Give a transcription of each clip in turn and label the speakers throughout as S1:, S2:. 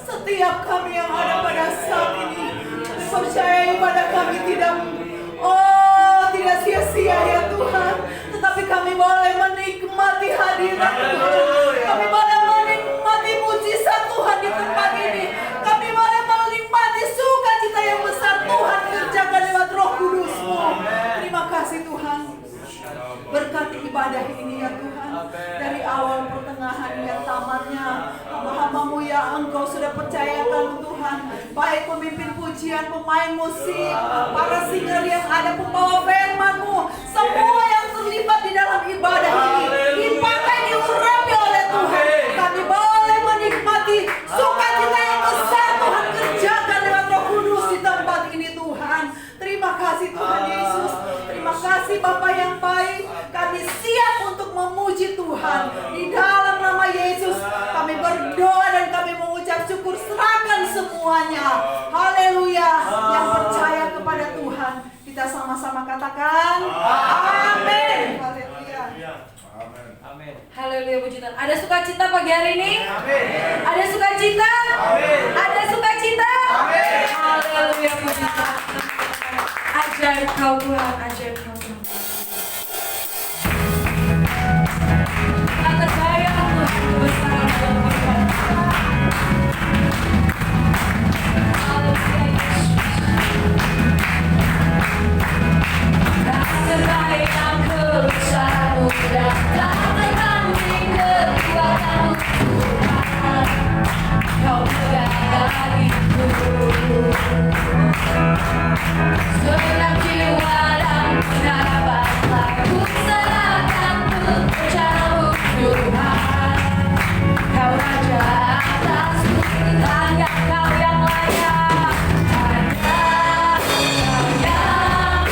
S1: Setiap kami yang ada pada saat ini percaya pada kami tidak sia-sia ya Tuhan, tetapi kami boleh menikmati hadirat Tuhan. Kami boleh menikmati mujizat Tuhan di tempat ini. Kami boleh menikmati sukacita yang besar Tuhan kerjakan lewat Roh Kudus-Mu. Terima kasih Tuhan. Berkati ibadah ini ya Tuhan, dari awal pertengahan hingga tamatnya. Hamba-Hamba-Mu ya Engkau sudah percayakan Tuhan, baik pemimpin pujian, pemain musik, para singer yang ada, pembawa firman-Mu, semua yang terlibat di dalam ibadah ini dipakai, diurapi oleh Tuhan. Kami boleh menikmati sukacita yang besar Tuhan kerjakan lewat Roh Kudus di tempat ini Tuhan. Terima kasih Tuhan Yesus. Terima kasih Bapa yang baik. Kami siap untuk memuji Tuhan. Di dalam nama Yesus kami berdoa dan kami mengucap syukur, serahkan semuanya. Haleluya. Yang percaya kepada Tuhan, kita sama-sama katakan amin. Haleluya.
S2: Amin.
S3: Haleluya, puji Tuhan. Ada sukacita pagi hari ini?
S2: Amin.
S3: Ada sukacita?
S2: Amin.
S3: Ada sukacita?
S2: Amin.
S3: Haleluya, puji Tuhan. Ajaib kau Tuhan, ajaib kau Tuhan. Tak terbayang Tuhan kebesaran dan berkat. Haleluya, Yesus. Tak terbayang kebesaran-Mu dan tak terbanding kekuatan-Mu Tuhan. Kau megah-megahku. Segenap jiwa dan pengharapan ku serahkan untuk rencana-Mu Tuhan. Kau Raja atasku, hanya Kau yang layak. Hanya Kau yang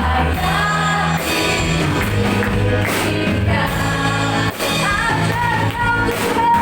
S3: layak dipujikan. Ajar Kau Tuhan.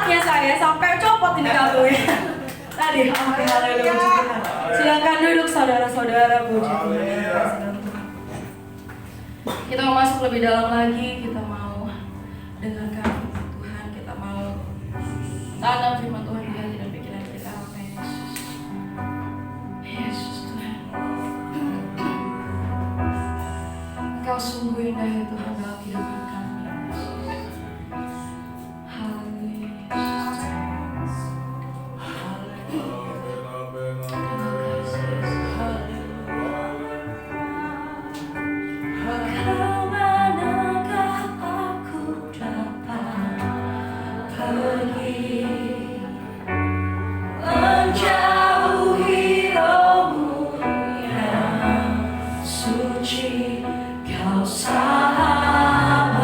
S3: anaknya saya sampai copot ini kalungnya. Tadi, oke, haleluya, puji Tuhan. Silakan duduk saudara-saudara, puji Tuhan. Kita mau masuk lebih dalam lagi, kita mau dengarkan firman Tuhan, kita mau tanam firman Tuhan di hati dan pikiran kita. Amin. Yesus Tuhan, Engkau sungguh indah ya Tuhan dalam kehidupan kami. Haleluya. Kemanakah aku dapat pergi menjauhi rohmu yang suci, Kau sahabat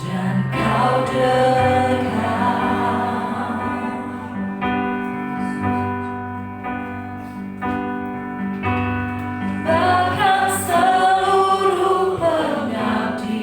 S3: dan Kau dekat. Bahkan seluruh pengabdian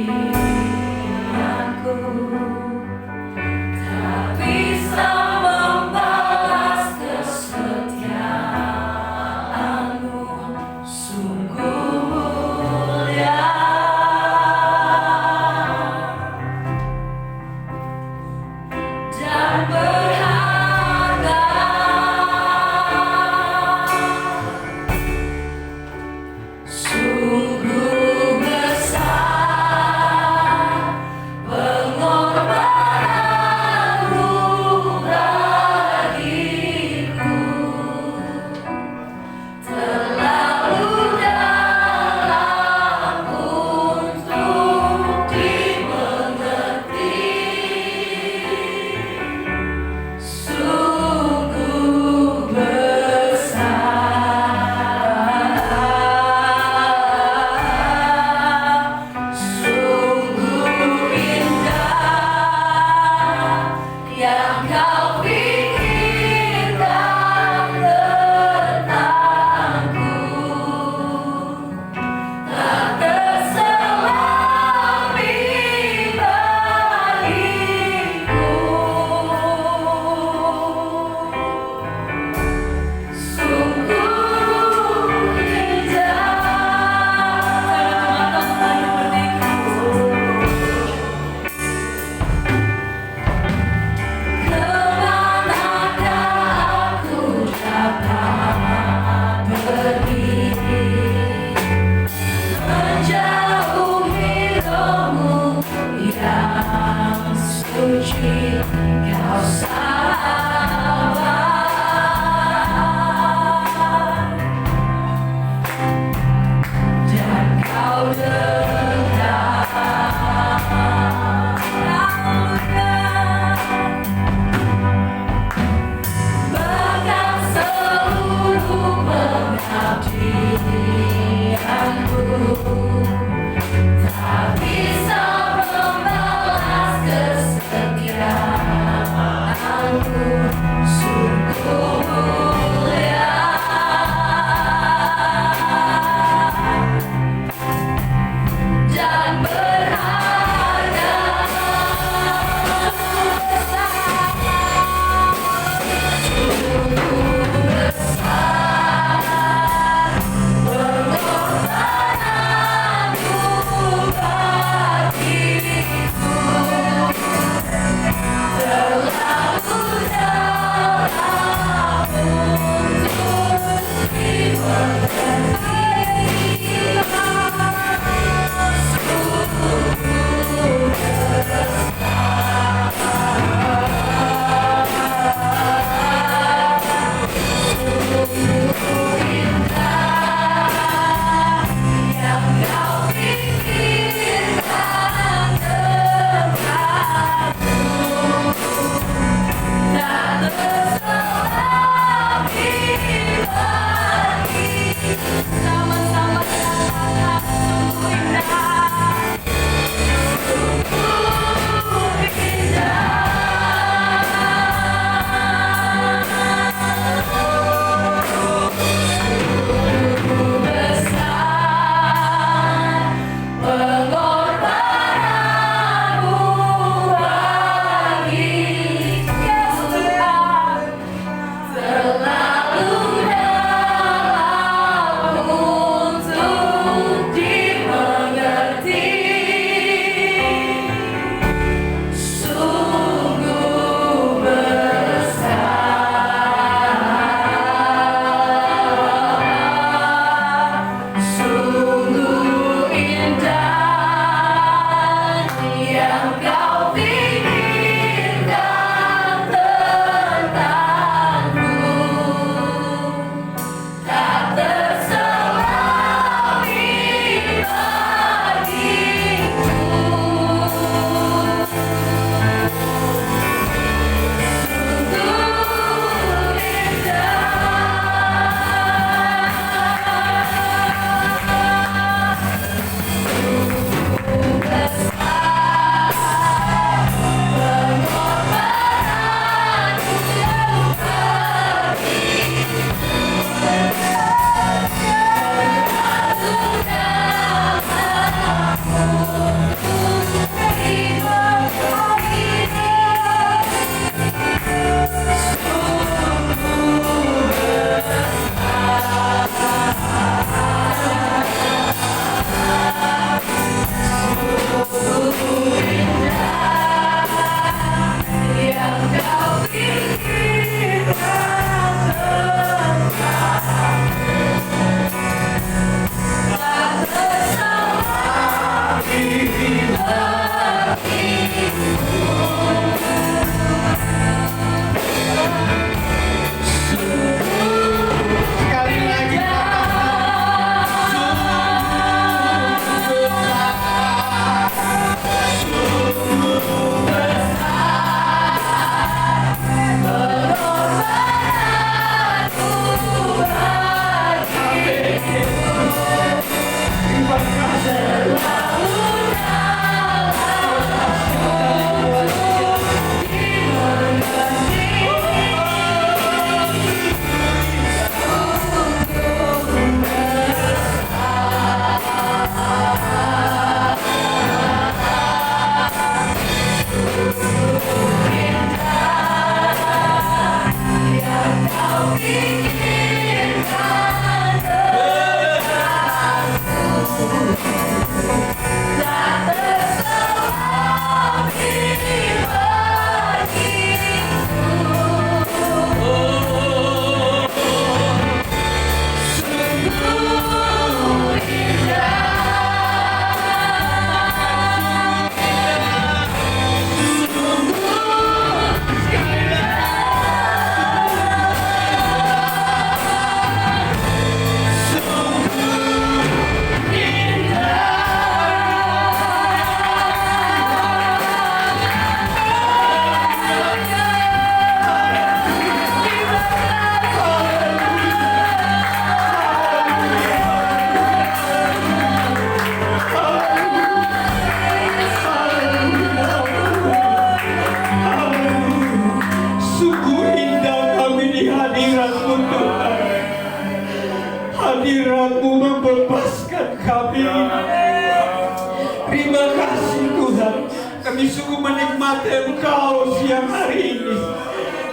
S4: Terima kasih Tuhan. Kami sungguh menikmati Engkau siang hari ini.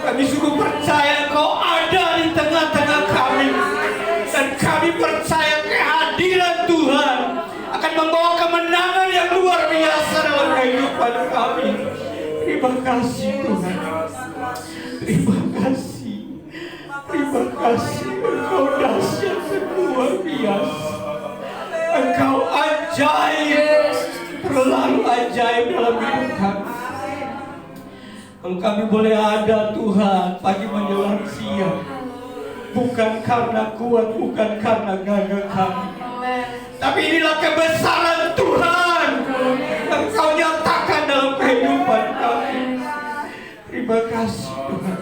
S4: Kami sungguh percaya Engkau ada di tengah-tengah kami. Dan kami percaya kehadiran Tuhan akan membawa kemenangan yang luar biasa dalam kehidupan kami. Terima kasih Tuhan. Terima kasih. Terima kasih. Engkau dahsyat dan luar biasa. Engkau ajaib. Terlalu ajaib dalam hidup kami. Kalau kami boleh ada Tuhan pagi menjelang siang, bukan karena kuat, bukan karena gagah kami, tapi inilah kebesaran Tuhan yang Kau nyatakan dalam kehidupan kami. Terima kasih Tuhan.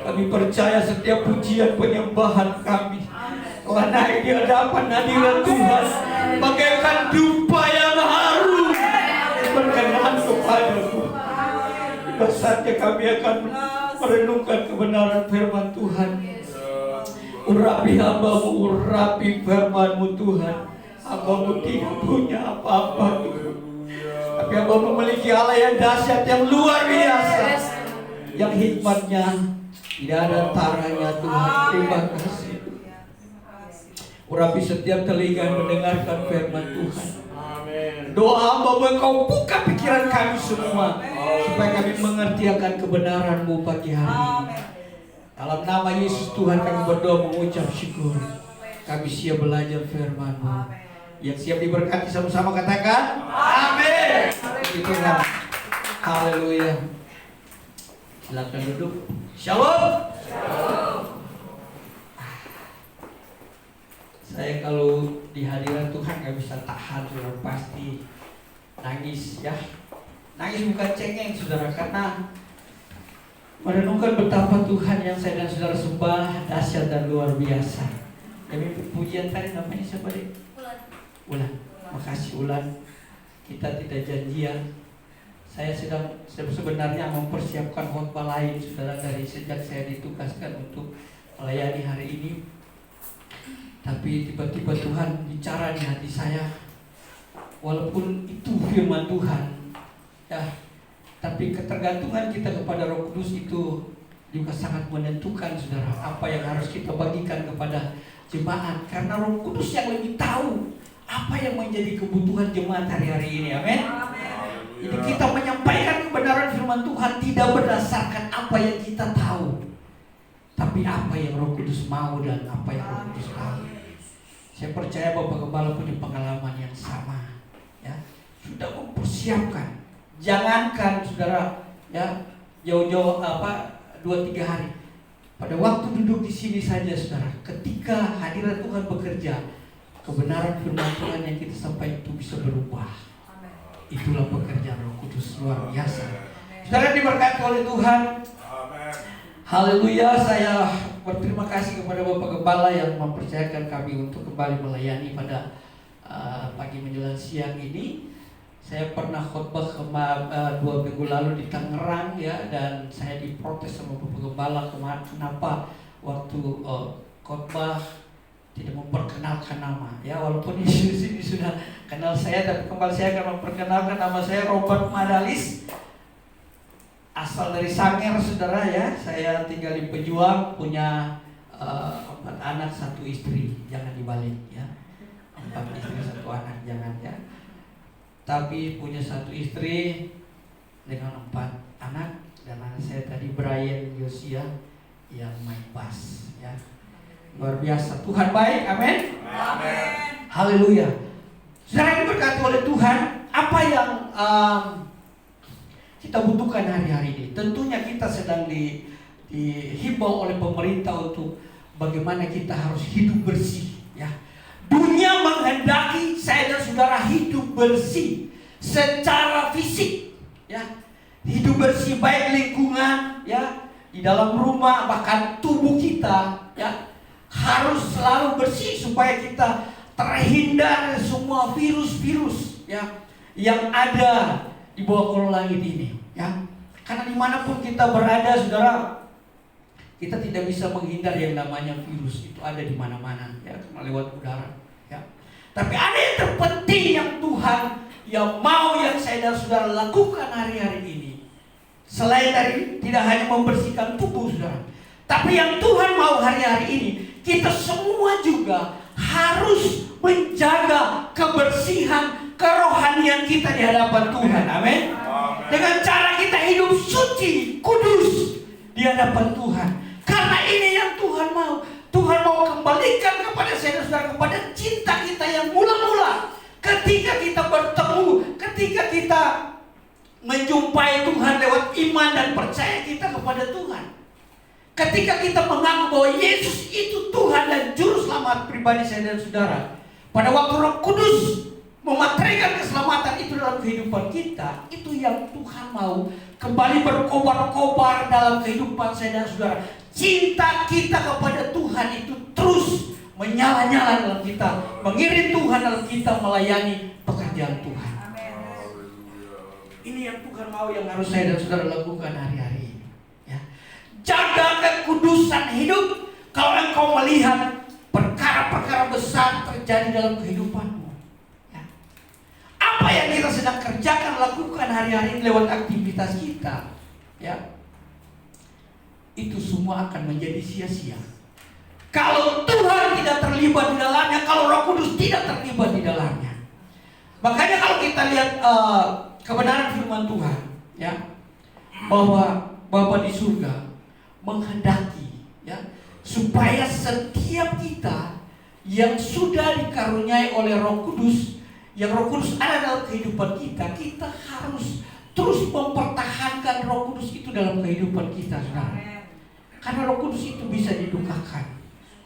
S4: Kami percaya setiap pujian penyembahan kami telah naik di hadapan hadirat Tuhan bagaikan dupa yang harum berkenan kepadamu. Saatnya kami akan merenungkan kebenaran firman Tuhan. Urapi hamba-Mu, urapi firman-Mu Tuhan. Hamba-Mu tidak punya apa-apa Tuhan, tapi hamba-Mu memiliki Allah yang dahsyat, yang luar biasa, yang hikmatnya tidak ada taranya Tuhan. Terima kasih. Urapi setiap telinga yang mendengarkan firman Tuhan. Doa hamba-Mu, Engkau buka pikiran kami semua supaya kami mengerti akan kebenaran-Mu pagi hari ini. Dalam nama Yesus Tuhan kami berdoa mengucap syukur. Kami siap belajar firman-Mu. Yang siap diberkati sama-sama katakan amin. Itu kan. Haleluya. Silakan duduk. Shalom. Saya kalau di hadirat Tuhan gak bisa tahan, saudara, pasti nangis ya. Nangis bukan cengeng saudara, karena merenungkan betapa Tuhan yang saya dan saudara sembah dahsyat dan luar biasa. Demi pujian tadi namanya siapa deh? Ulan. Makasih Ulan. Kita tidak janjian. Saya sedang sebenarnya mempersiapkan khotbah lain saudara dari sejak saya ditugaskan untuk melayani hari ini. Tapi tiba-tiba Tuhan bicara di hati saya. Walaupun itu firman Tuhan, ya, tapi ketergantungan kita kepada Roh Kudus itu juga sangat menentukan saudara apa yang harus kita bagikan kepada jemaat, karena Roh Kudus yang lebih tahu apa yang menjadi kebutuhan jemaat hari-hari ini. Amin. Jadi kita menyampaikan kebenaran firman Tuhan tidak berdasarkan apa yang kita tahu, tapi apa yang Roh Kudus mau dan apa yang Roh Kudus tahu. Saya percaya Bapak Gembala punya pengalaman yang sama, ya, sudah mempersiapkan. Jangankan saudara, ya, jauh-jauh 2-3 hari. Pada waktu duduk di sini saja saudara, ketika hadirat Tuhan bekerja, kebenaran firman Tuhan yang kita sampaikan itu bisa berubah. Itulah pekerjaan Roh Kudus luar biasa. Saudara diberkati oleh Tuhan. Haleluya. Saya berterima kasih kepada Bapak Gembala yang mempercayakan kami untuk kembali melayani pada pagi menjelang siang ini. Saya pernah khotbah 2 minggu lalu di Tangerang ya, dan saya diprotes sama Bapak Gembala kenapa waktu khotbah tidak memperkenalkan nama ya, walaupun di sini sudah kenal saya, tapi kembali saya akan memperkenalkan nama saya Robert Madalis, asal dari Sanger saudara ya. Saya tinggal di Pejuang, punya 4 anak 1 istri, jangan dibalik ya, 4 istri 1 anak jangan ya, tapi punya 1 istri dengan 4 anak, dan anak saya tadi Brian Yosia yang main bass ya. Luar biasa, Tuhan baik, amin.
S2: Amin.
S4: Haleluya. Saudara diberkati oleh Tuhan. Apa yang kita butuhkan hari-hari ini? Tentunya kita sedang dihimbau oleh pemerintah untuk bagaimana kita harus hidup bersih ya. Dunia menghendaki saya dan saudara hidup bersih secara fisik ya. Hidup bersih baik lingkungan ya, di dalam rumah, bahkan tubuh kita ya, harus selalu bersih supaya kita terhindar dari semua virus-virus ya yang ada di bawah kolong langit ini ya. Karena dimanapun kita berada saudara, kita tidak bisa menghindar yang namanya virus, itu ada di mana-mana ya, karena lewat udara ya. Tapi ada yang terpenting yang Tuhan yang mau yang saya dan saudara lakukan hari-hari ini. Selain dari tidak hanya membersihkan tubuh saudara, tapi yang Tuhan mau hari-hari ini, kita semua juga harus menjaga kebersihan kerohanian kita di hadapan Tuhan. Amin. Dengan cara kita hidup suci, kudus di hadapan Tuhan. Karena ini yang Tuhan mau. Tuhan mau kembalikan kepada saya dan saudara, kepada cinta kita yang mula-mula. Ketika kita bertemu, ketika kita menjumpai Tuhan lewat iman dan percaya kita kepada Tuhan. Ketika kita mengaku bahwa Yesus itu Tuhan dan Juru Selamat pribadi saya dan saudara. Pada waktu Roh Kudus memateraikan keselamatan itu dalam kehidupan kita, itu yang Tuhan mau kembali berkobar-kobar dalam kehidupan saya dan saudara. Cinta kita kepada Tuhan itu terus menyala-nyala dalam kita, mengiring Tuhan dalam kita melayani pekerjaan Tuhan. Ini yang Tuhan mau yang harus saya dan saudara lakukan hari-hari ini. Ya. Jaga kekudusan hidup. Kalau engkau melihat perkara-perkara besar terjadi dalam kehidupanmu, ya. Apa yang kita sedang kerjakan, lakukan hari-hari ini lewat aktivitas kita, ya, itu semua akan menjadi sia-sia kalau Tuhan tidak terlibat di dalamnya, kalau Roh Kudus tidak terlibat di dalamnya. Makanya kalau kita lihat kebenaran firman Tuhan, ya, bahwa Bapa di surga menghendaki, ya, supaya setiap kita yang sudah dikaruniai oleh Roh Kudus, yang Roh Kudus ada dalam kehidupan kita, kita harus terus mempertahankan Roh Kudus itu dalam kehidupan kita, saudara. Karena Roh Kudus itu bisa didukakan,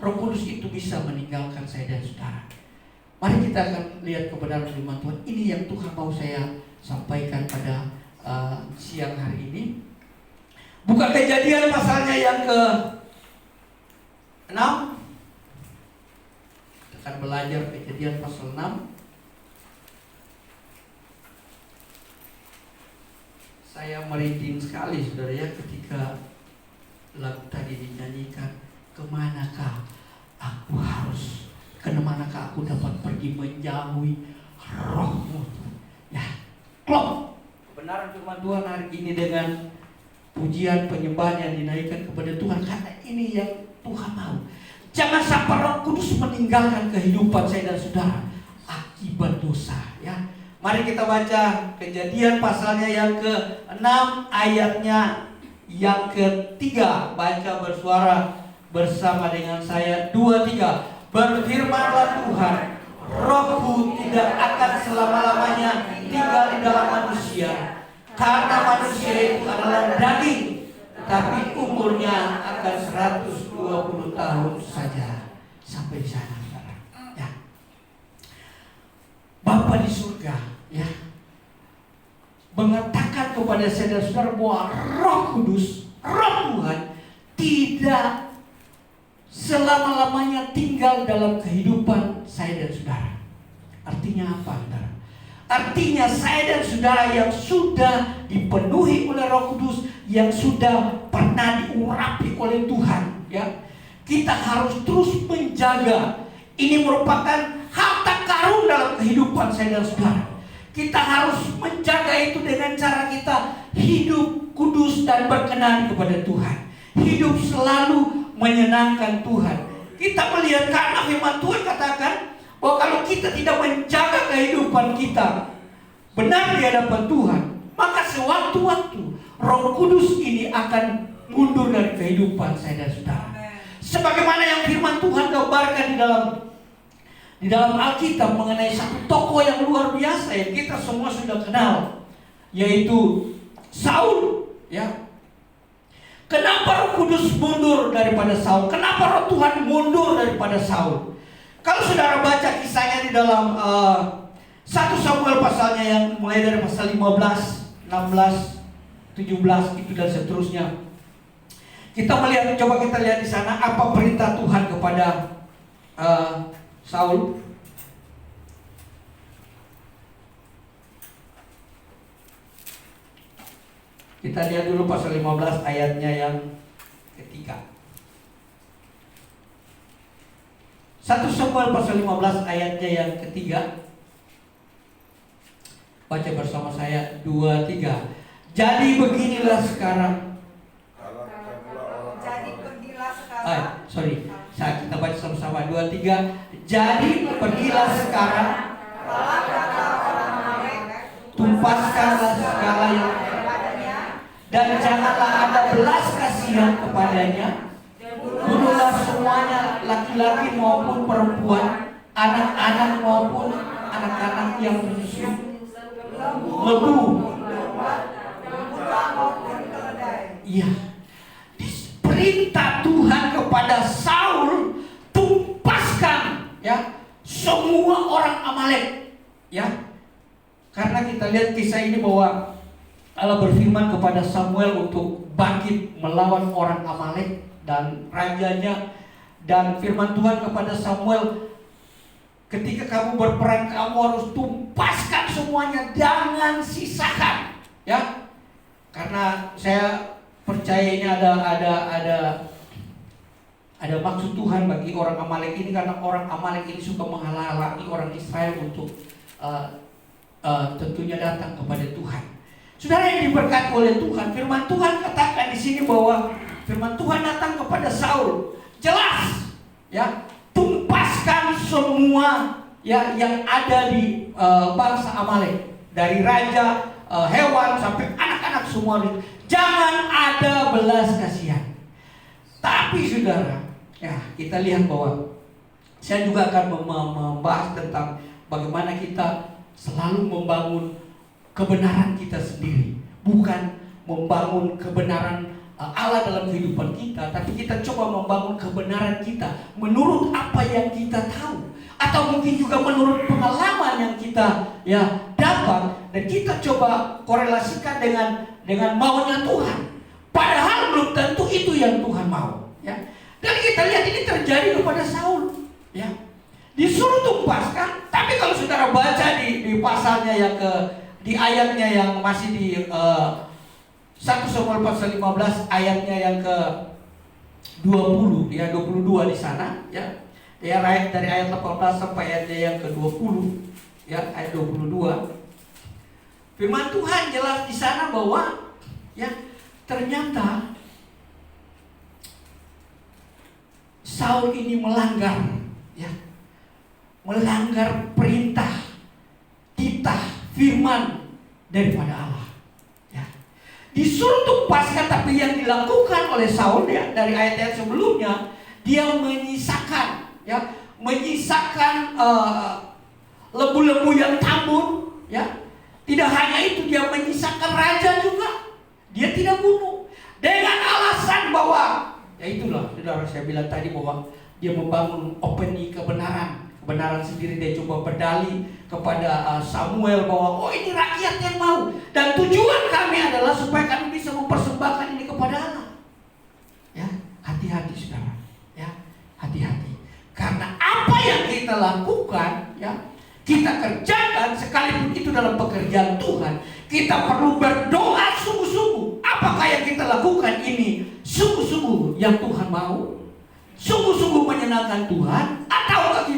S4: Roh Kudus itu bisa meninggalkan saya dan saudara. Mari kita akan lihat kebenaran firman Tuhan. Ini yang Tuhan mau saya sampaikan pada siang hari ini. Buka Kejadian pasalnya yang ke-6. Kita akan belajar Kejadian pasal 6. Saya merinding sekali saudara ya ketika lagu tadi dinyanyikan, kemanakah aku harus, kemanakah aku dapat pergi menjauhi Roh-Mu. Ya, klop. Kebenaran firman Tuhan hari ini dengan pujian penyembahan yang dinaikkan kepada Tuhan, karena ini yang Tuhan mau. Jangan sampai Roh Kudus meninggalkan kehidupan saya dan saudara akibat dosa, ya. Mari kita baca Kejadian pasalnya yang ke-6 ayatnya yang ke-3. Baca bersuara bersama dengan saya. 2, 3. Berfirmanlah Tuhan, Rohku tidak akan selama-lamanya tinggal di dalam manusia, karena manusia itu adalah daging, tapi umurnya akan 120 tahun saja. Sampai di sana, saudara. Ya. Bapa di surga, ya, mengatakan kepada saya dan saudara bahwa Roh Kudus, Roh Tuhan tidak selama-lamanya tinggal dalam kehidupan saya dan saudara. Artinya apa, saudara? Artinya saya dan saudara yang sudah dipenuhi oleh Roh Kudus, yang sudah pernah diurapi oleh Tuhan, ya, kita harus terus menjaga. Ini merupakan harta karun dalam kehidupan saya dan saudara. Kita harus menjaga itu dengan cara kita hidup kudus dan berkenan kepada Tuhan. Hidup selalu menyenangkan Tuhan. Kita melihat karena firman Tuhan katakan bahwa kalau kita tidak menjaga kehidupan kita benar di hadapan Tuhan, maka sewaktu-waktu Roh Kudus ini akan mundur dari kehidupan saya dan saudara. Sebagaimana yang firman Tuhan gambarkan di dalam Alkitab mengenai satu tokoh yang luar biasa yang kita semua sudah kenal, yaitu Saul, ya. Kenapa Roh Kudus mundur daripada Saul? Kenapa Roh Tuhan mundur daripada Saul? Kalau saudara baca kisahnya di dalam 1 Samuel pasalnya yang mulai dari pasal 15, 16, 17 itu dan seterusnya. Kita melihat, coba kita lihat di sana apa perintah Tuhan kepada Saul. Kita lihat dulu pasal 15 ayatnya yang ketiga. 1 Samuel pasal 15 ayatnya yang ketiga. Baca bersama saya 2, 3. Jadi beginilah sekarang.
S1: Jadi pergilah sekarang.
S4: Saat kita baca sama-sama 2, 3. Jadi pergilah sekarang, tumpaskanlah segala yang dan janganlah ada belas kasihan kepadanya. Bunuhlah semuanya, laki-laki maupun perempuan, anak-anak maupun anak-anak yang menyusu, lembu. Iya. Perintah Tuhan kepada Saul, tumpaskan ya semua orang Amalek, ya. Karena kita lihat kisah ini bahwa Allah berfirman kepada Samuel untuk bangkit melawan orang Amalek dan rajanya, dan firman Tuhan kepada Samuel, ketika kamu berperang kamu harus tumpaskan semuanya, jangan sisakan, ya. Karena saya percaya ini ada maksud Tuhan bagi orang Amalek ini, karena orang Amalek ini suka menghalangi orang Israel untuk tentunya datang kepada Tuhan. Saudara yang diberkati oleh Tuhan, firman Tuhan katakan di sini bahwa firman Tuhan datang kepada Saul, jelas, ya, tumpaskan semua ya yang ada di bangsa Amalek, dari raja, hewan sampai anak-anak semua. Jangan ada belas kasihan. Tapi saudara, ya kita lihat bahwa saya juga akan membahas tentang bagaimana kita selalu membangun kebenaran kita sendiri, bukan membangun kebenaran Allah dalam kehidupan kita, tapi kita coba membangun kebenaran kita menurut apa yang kita tahu, atau mungkin juga menurut pengalaman yang kita ya dapat, dan kita coba korelasikan dengan maunya Tuhan. Padahal belum tentu itu yang Tuhan mau, ya. Dan kita lihat ini terjadi kepada Saul, ya. Disuruh tumpaskan, tapi kalau saudara baca di pasalnya yang di ayatnya yang masih di 1 Samuel pasal 15 ayatnya yang ke 20 ya 22 di sana, ya. Ya dari ayat 18 sampai ayatnya yang ke 20 ya ayat 22. Firman Tuhan jelas di sana bahwa ya ternyata Saul ini melanggar perintah firman daripada Allah, ya. Disuruh tumpaskan, tapi yang dilakukan oleh Saul ya dari ayat-ayat sebelumnya, dia menyisakan lembu-lembu yang tambun, ya. Tidak hanya itu, dia menyisakan raja juga. Dia tidak bunuh dengan alasan bahwa ya itulah saudara saya bilang tadi bahwa dia membangun opini kebenaran sendiri. Dia coba berdalih kepada Samuel bahwa ini rakyat yang mau, dan tujuan kami adalah supaya kami bisa mempersembahkan ini kepada Allah. Ya, hati-hati saudara, ya, hati-hati. Karena apa yang kita lakukan, ya, kita kerjakan, sekalipun itu dalam pekerjaan Tuhan, kita perlu berdoa sungguh-sungguh. Apakah yang kita lakukan ini sungguh-sungguh yang Tuhan mau, sungguh-sungguh menyenangkan Tuhan, ataukah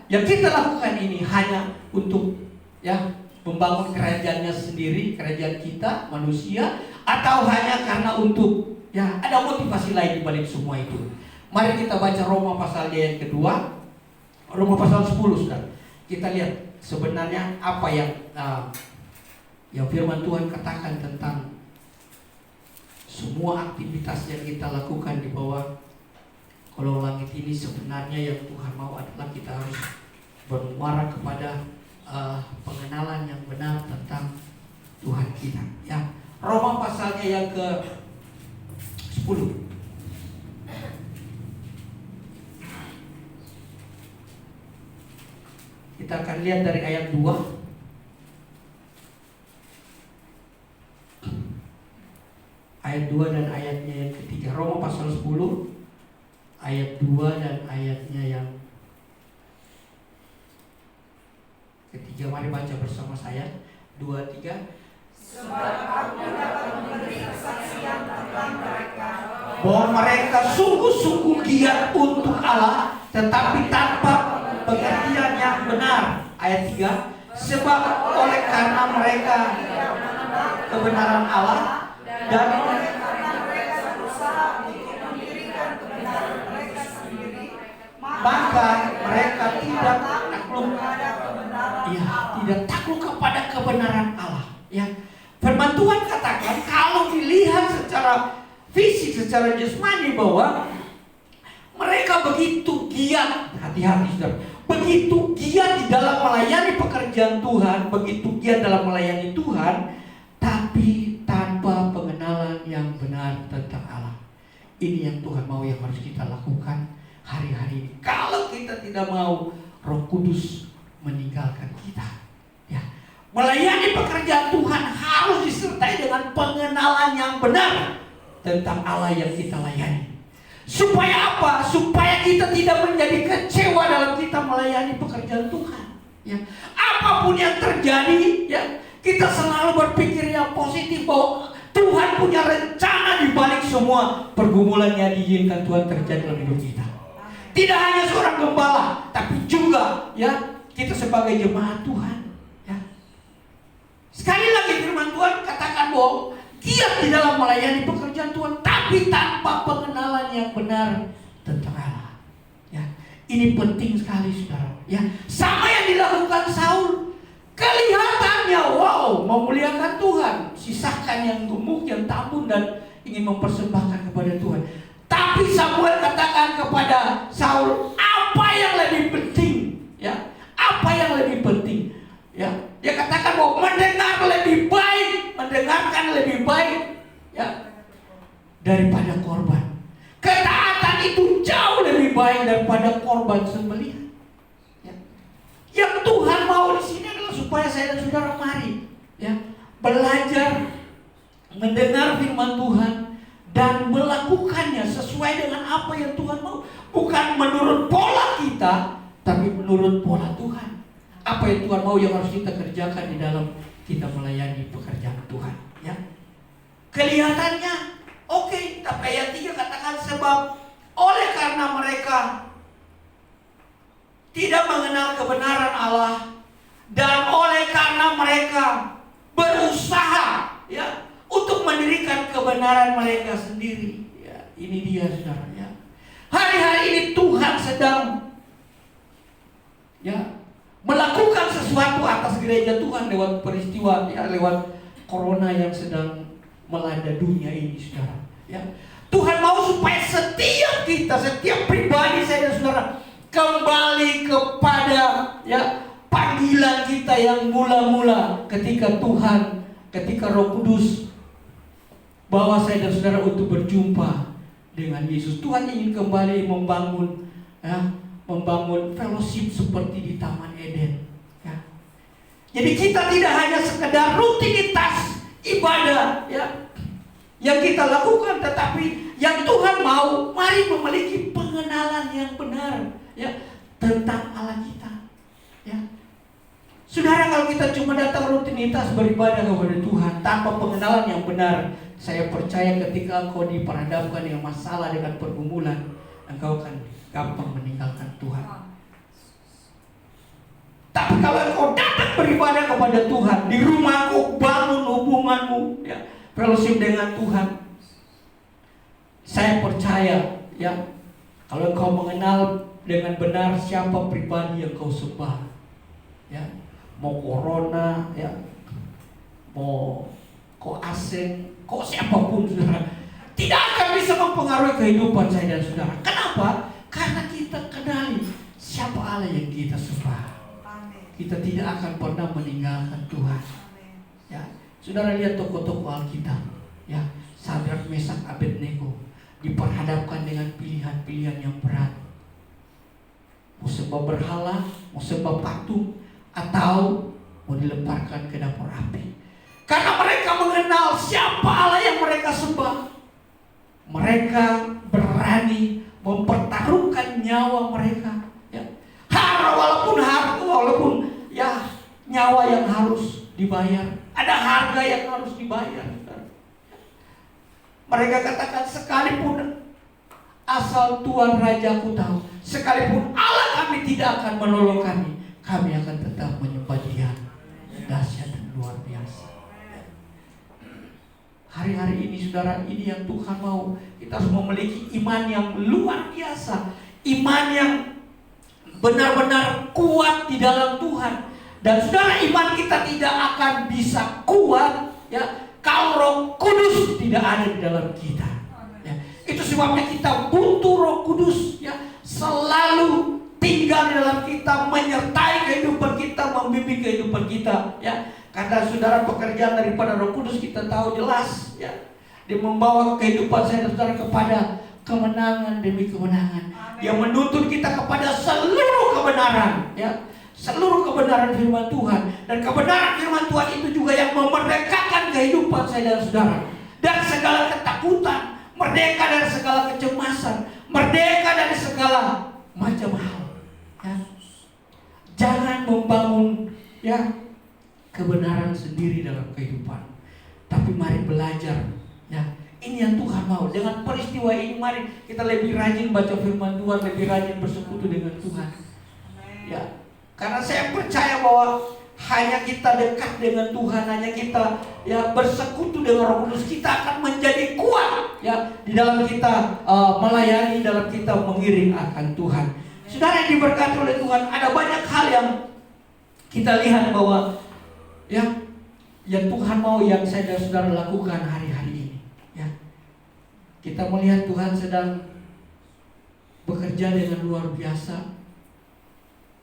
S4: yang kita lakukan ini hanya untuk ya membangun kerajaannya sendiri, kerajaan kita manusia, atau hanya karena untuk ya ada motivasi lain di balik semua itu. Mari kita baca Roma pasalnya yang kedua, Roma pasal 10 saudara. Kita lihat sebenarnya apa yang firman Tuhan katakan tentang semua aktivitas yang kita lakukan di bawah kolong langit ini. Sebenarnya yang Tuhan mau adalah kita harus bermuara kepada pengenalan yang benar tentang Tuhan kita, ya. Roma pasalnya yang ke 10. Kita akan lihat dari ayat 2. Ayat 2 dan ayatnya yang ketiga. Roma pasal 10 ayat 2 dan ayatnya yang ketiga. Mari baca bersama saya. 2, 3.
S1: Sebab aku dapat memberi kesaksian tentang mereka
S4: bahwa mereka sungguh-sungguh giat untuk Allah, tetapi tanpa pengertian yang benar. Ayat 3, sebab oleh karena mereka kebenaran Allah dan maka mereka tidak takluk, tidak takluk kepada kebenaran Allah. Ya, firman Tuhan katakan kalau dilihat secara fisik, secara jasmani bahwa mereka begitu giat, hati-hati saudara, begitu giat di dalam melayani pekerjaan Tuhan, begitu giat dalam melayani Tuhan, tapi tanpa pengenalan yang benar tentang Allah. Ini yang Tuhan mau, yang harus kita lakukan hari-hari ini. Kalau kita tidak mau, Roh Kudus meninggalkan kita. Ya, melayani pekerjaan Tuhan harus disertai dengan pengenalan yang benar tentang Allah yang kita layani. Supaya apa? Supaya kita tidak menjadi kecewa dalam kita melayani pekerjaan Tuhan. Ya, apapun yang terjadi, ya, kita selalu berpikir yang positif bahwa Tuhan punya rencana di balik semua pergumulan yang diizinkan Tuhan terjadi dalam hidup kita. Tidak hanya seorang gembala, tapi juga ya kita sebagai jemaat Tuhan. Ya. Sekali lagi firman Tuhan katakan bahwa giat di dalam melayani pekerjaan Tuhan, tapi tanpa pengenalan yang benar tentang Allah. Ya, ini penting sekali saudara. Ya, sama yang dilakukan Saul, kelihatannya wow memuliakan Tuhan, sisakan yang gemuk, yang tambun dan ingin mempersembahkan kepada Tuhan. Tapi Samuel katakan kepada Saul, apa yang lebih penting? Ya, apa yang lebih penting? Ya, dia katakan bahwa mendengar lebih baik, mendengarkan lebih baik, ya, daripada korban. Ketaatan itu jauh lebih baik daripada korban sembelihan. Ya. Yang Tuhan mau di sini adalah supaya saya dan saudara mari, ya, belajar mendengar firman Tuhan dan melakukannya sesuai dengan apa yang Tuhan mau. Bukan menurut pola kita, tapi menurut pola Tuhan. Apa yang Tuhan mau yang harus kita kerjakan di dalam kita melayani pekerjaan Tuhan. Ya. Kelihatannya oke, tapi ayat 3 katakan sebab oleh karena mereka tidak mengenal kebenaran Allah dan oleh karena mereka berusaha, ya, untuk mendirikan kebenaran mereka sendiri. Ya, ini dia saudara. Ya. Hari-hari ini Tuhan sedang, ya, melakukan sesuatu atas gereja Tuhan lewat peristiwa, ya, lewat corona yang sedang melanda dunia ini saudara. Ya. Tuhan mau supaya setiap kita, setiap pribadi saya dan saudara kembali kepada, ya, panggilan kita yang mula-mula ketika Tuhan, ketika Roh Kudus bawa saya dan saudara untuk berjumpa dengan Yesus. Tuhan ingin kembali membangun, ya, membangun fellowship seperti di Taman Eden. Ya. Jadi kita tidak hanya sekedar rutinitas ibadah, ya, yang kita lakukan, tetapi yang Tuhan mau, mari memiliki pengenalan yang benar, ya, tentang Allah kita. Ya. Saudara, kalau kita cuma datang rutinitas beribadah kepada Tuhan tanpa pengenalan yang benar, saya percaya ketika engkau diperhadapkan dengan masalah, dengan pergumulan, engkau akan gampang meninggalkan Tuhan. Tapi kalau engkau datang beribadah kepada Tuhan, di rumahku bangun hubunganmu, ya, fellowship dengan Tuhan, saya percaya, ya, kalau engkau mengenal dengan benar siapa pribadi yang kau sembah, ya, mau corona, ya, mau kau asing, kau siapapun saudara, tidak akan bisa mempengaruhi kehidupan saya dan saudara. Kenapa? Karena kita kenali siapa Allah yang kita sembah. Kita tidak akan pernah meninggalkan Tuhan. Ya, saudara lihat tokoh-tokoh Alkitab, ya, Sadrak, Mesak, Abednego diperhadapkan dengan pilihan-pilihan yang berat. Mau sembah berhala, mau sembah patung, atau mau dilemparkan ke dapur api. Karena mereka mengenal siapa Allah yang mereka sembah. Mereka berani mempertaruhkan nyawa mereka. Ya. Walaupun ya nyawa yang harus dibayar, ada harga yang harus dibayar. Mereka katakan sekalipun asal Tuhan Rajaku tahu, sekalipun Allah kami tidak akan menolong kami akan tetap menyembah Dia. Dahsyat dan luar biasa. Hari-hari ini saudara, ini yang Tuhan mau. Kita harus memiliki iman yang luar biasa, iman yang benar-benar kuat di dalam Tuhan. Dan saudara, iman kita tidak akan bisa kuat ya kalau Roh Kudus tidak ada di dalam kita. Ya, itu sebabnya kita butuh Roh Kudus ya, selalu tinggal di dalam kita, menyertai kehidupan kita, membimbing kehidupan kita ya. Karena saudara, pekerjaan daripada Roh Kudus kita tahu jelas ya. Dia membawa kehidupan saya dan saudara kepada kemenangan demi kemenangan. Dia menuntun kita kepada seluruh kebenaran ya. Seluruh kebenaran firman Tuhan. Dan kebenaran firman Tuhan itu juga yang memerdekakan kehidupan saya dan saudara dari segala ketakutan, merdeka dari segala kecemasan, merdeka dari segala macam hal ya. Jangan membangun ya kebenaran sendiri dalam kehidupan, tapi mari belajar ya. Ini yang Tuhan mau. Dengan peristiwa ini mari kita lebih rajin baca firman Tuhan, lebih rajin bersekutu dengan Tuhan ya. Karena saya percaya bahwa hanya kita dekat dengan Tuhan, hanya kita ya bersekutu dengan Roh Kudus, kita akan menjadi kuat ya di dalam kita melayani, dalam kita mengiring akan Tuhan. Saudara yang diberkati oleh Tuhan, ada banyak hal yang kita lihat bahwa yang Tuhan mau, yang saya dan saudara lakukan hari-hari ini ya. Kita melihat Tuhan sedang bekerja dengan luar biasa.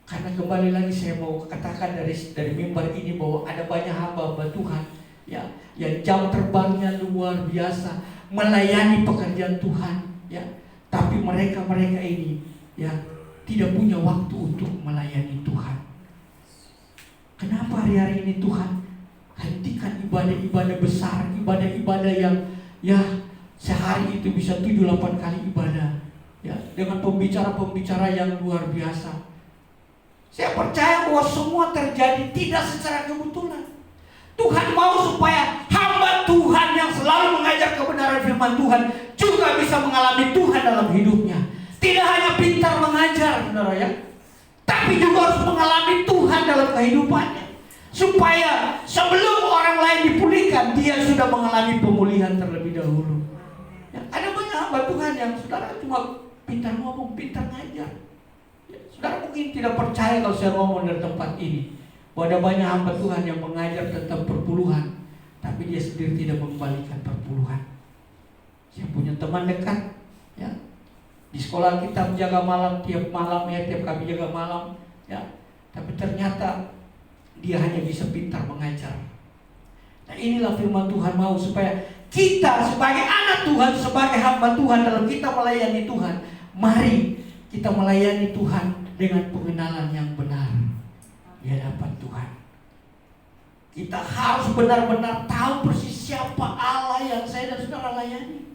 S4: Karena kembali lagi saya mau katakan dari mimbar ini bahwa ada banyak hamba-hamba Tuhan ya, yang jam terbangnya luar biasa melayani pekerjaan Tuhan ya. Tapi mereka ini ya tidak punya waktu untuk melayani Tuhan. Kenapa hari-hari ini Tuhan hentikan ibadah-ibadah besar, ibadah-ibadah yang ya sehari itu bisa 7-8 kali ibadah ya, dengan pembicara-pembicara yang luar biasa. Saya percaya bahwa semua terjadi tidak secara kebetulan. Tuhan mau supaya hamba Tuhan yang selalu mengajar kebenaran firman Tuhan juga bisa mengalami Tuhan dalam hidupnya. Tidak hanya pintar mengajar, saudara ya, tapi juga harus mengalami Tuhan dalam kehidupannya. Supaya sebelum orang lain dipulihkan, dia sudah mengalami pemulihan terlebih dahulu ya. Ada banyak hamba Tuhan yang saudara cuma pintar ngomong, pintar ngajar. Saudara mungkin tidak percaya kalau saya ngomong dari tempat ini bahwa ada banyak hamba Tuhan yang mengajar tentang perpuluhan, tapi dia sendiri tidak mengembalikan perpuluhan. Saya punya teman dekat ya, di sekolah kita menjaga malam, tiap kami jaga malam ya, tapi ternyata dia hanya bisa pintar mengajar. Nah, inilah firman Tuhan mau supaya kita sebagai anak Tuhan, sebagai hamba Tuhan, dalam kita melayani Tuhan, mari kita melayani Tuhan dengan pengenalan yang benar di hadapan Tuhan. Kita harus benar-benar tahu persis siapa Allah yang saya dan saudara layani,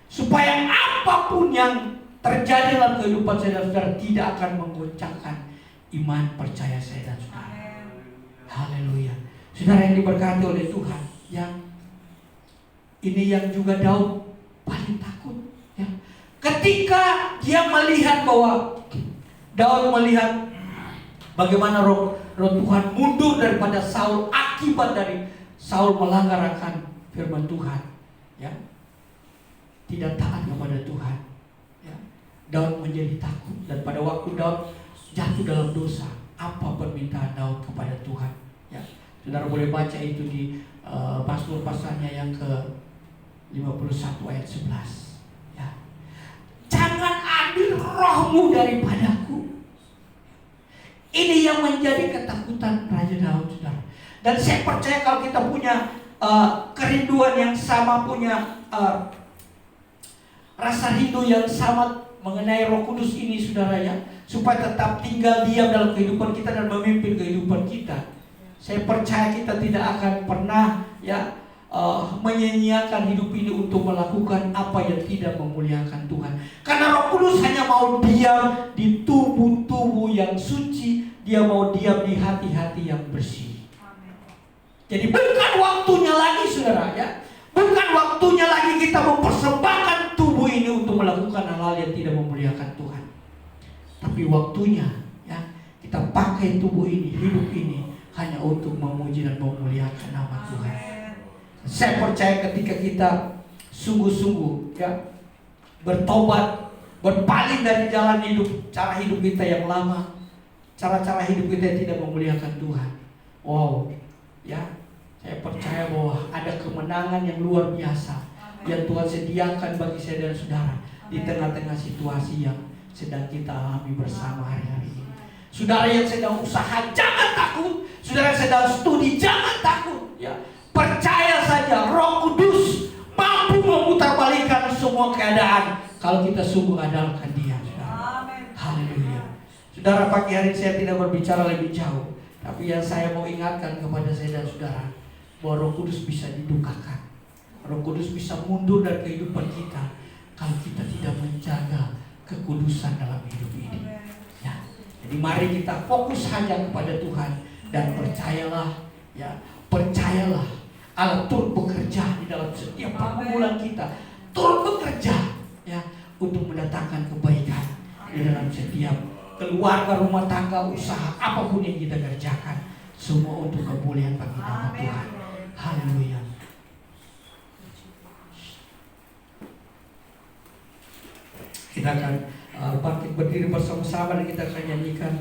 S4: supaya apapun yang terjadi dalam kehidupan saya dan saudara tidak akan menggoncangkan iman percaya saya dan saudara. Haleluya. Saudara yang diberkati oleh Tuhan, yang ini yang juga Daud paling takut ya. Ketika dia melihat bahwa Daud melihat bagaimana roh Tuhan mundur daripada Saul akibat dari Saul melanggar akan firman Tuhan ya, tidak taat kepada Tuhan ya. Daud menjadi takut, dan pada waktu Daud jatuh dalam dosa, apa permintaan Daud kepada Tuhan ya. Saudara boleh baca itu di Mazmur pasalnya yang ke-51 ayat 11 ya. Jangan ambil rohmu daripadaku. Ini yang menjadi ketakutan Raja Daud, saudara. Dan saya percaya kalau kita punya kerinduan yang sama, punya rasa rindu yang sama mengenai Roh Kudus ini, saudara ya, supaya tetap tinggal diam dalam kehidupan kita dan memimpin kehidupan kita, saya percaya kita tidak akan pernah ya menyia-nyiakan hidup ini untuk melakukan apa yang tidak memuliakan Tuhan. Karena Roh Kudus hanya mau diam di tubuh-tubuh yang suci, dia mau diam di hati-hati yang bersih. Jadi bukan waktunya lagi, saudara ya, bukan waktunya lagi kita mempersembahkan tubuh ini untuk melakukan hal-hal yang tidak memuliakan Tuhan. Tapi waktunya ya kita pakai tubuh ini, hidup ini hanya untuk memuji dan memuliakan nama Tuhan. Saya percaya ketika kita sungguh-sungguh ya bertobat, berpaling dari jalan hidup, cara hidup kita yang lama, cara-cara hidup kita yang tidak memuliakan Tuhan. Wow, ya, saya percaya bahwa ada kemenangan yang luar biasa yang Tuhan sediakan bagi saya dan saudara di tengah-tengah situasi yang sedang kita alami bersama hari-hari ini. Saudara yang sedang usaha, jangan takut. Saudara yang sedang studi, jangan takut. Ya, percaya saja, Roh Kudus mampu memutarbalikkan semua keadaan kalau kita sungguh andalkan Dia. Haleluya. Saudara, pagi hari saya tidak berbicara lebih jauh, tapi yang saya mau ingatkan kepada saya dan saudara bahwa Roh Kudus bisa didukakan. Roh Kudus bisa mundur dari kehidupan kita kalau kita tidak menjaga kekudusan dalam hidup ini. Ya. Jadi mari kita fokus hanya kepada Tuhan dan percayalah, ya, percayalah Allah turut bekerja di dalam setiap pergumulan kita, turut bekerja ya untuk mendatangkan kebaikan di dalam setiap keluarga, rumah tangga, usaha, apapun yang kita kerjakan, semua untuk kemuliaan bagi nama Tuhan. Haleluya. Kita akan bangkit berdiri bersama-sama dan kita akan nyanyikan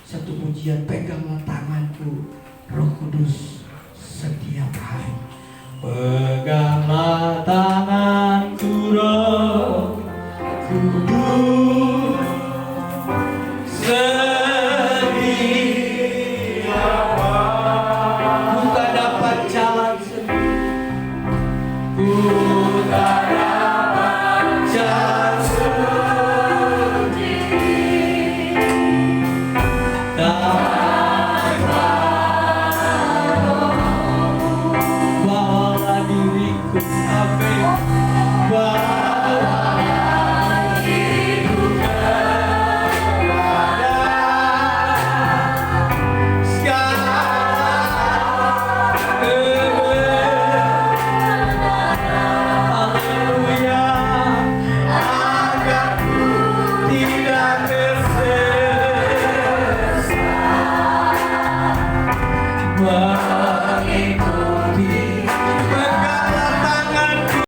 S4: satu pujian, peganglah tanganku Roh Kudus setiap hari. Peganglah tanganku